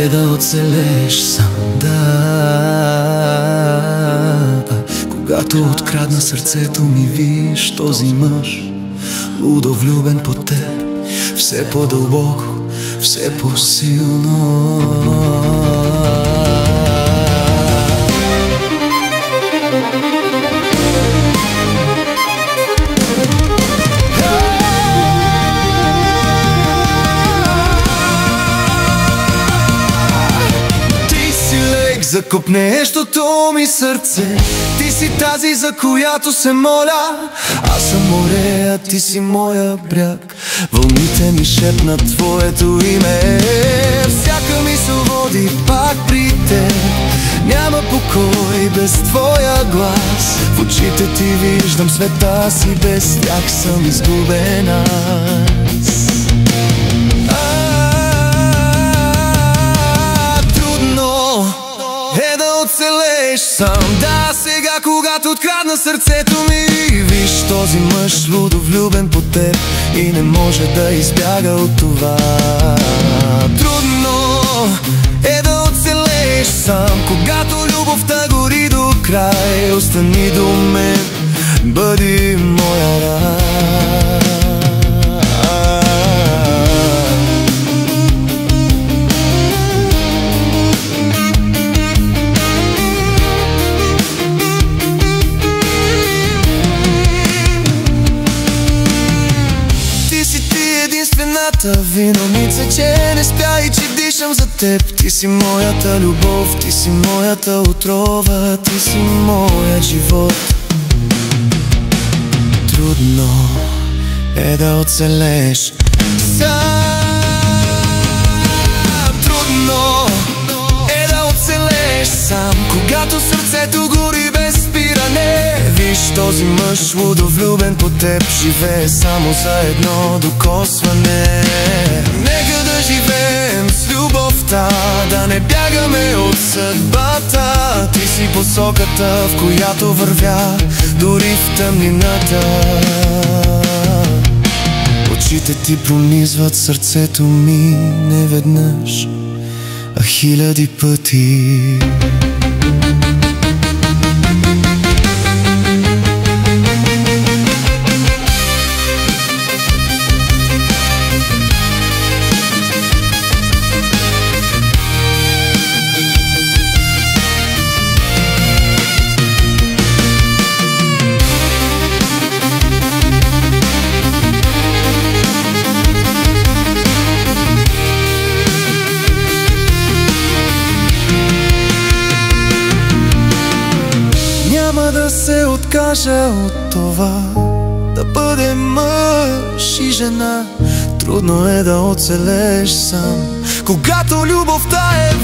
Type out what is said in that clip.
е да оцелеш сам, да. Когато открадна сърцето ми, виж този мъж, лудо влюбен по теб, все по-дълбоко, все по-силно. За копнещото ми сърце, ти си тази, за която се моля. Аз съм море, а ти си моя бряг. Вълните ми шепнат твоето име. Всяка мисъл води пак при теб. Няма покой без твоя глас. В очите ти виждам света си, без тях съм изгубен аз. Оцелеш сам, да, сега когато открадна сърцето ми, виж този мъж, лудо влюбен по теб и не може да избяга от това. Трудно е да оцелеш сам, когато любовта гори до край. Остани до мен, бъди моя рай. Виновница, че не спя и че дишам за теб. Ти си моята любов, ти си моята отрова, ти си моят живот. Трудно е да оцелеш сам. Трудно е да оцелеш сам, когато сърцето гори без спиране. Виж този мъж, лудо влюбен по теб, живее само за едно докосване. Нека да живеем с любовта, да не бягаме от съдбата. Ти си посоката, в която вървя, дори в тъмнината. Очите ти пронизват сърцето ми не веднъж, а хиляди пъти. Да се откажа от това, да бъдем мъж и жена. Трудно е да оцелеш сам, когато любовта е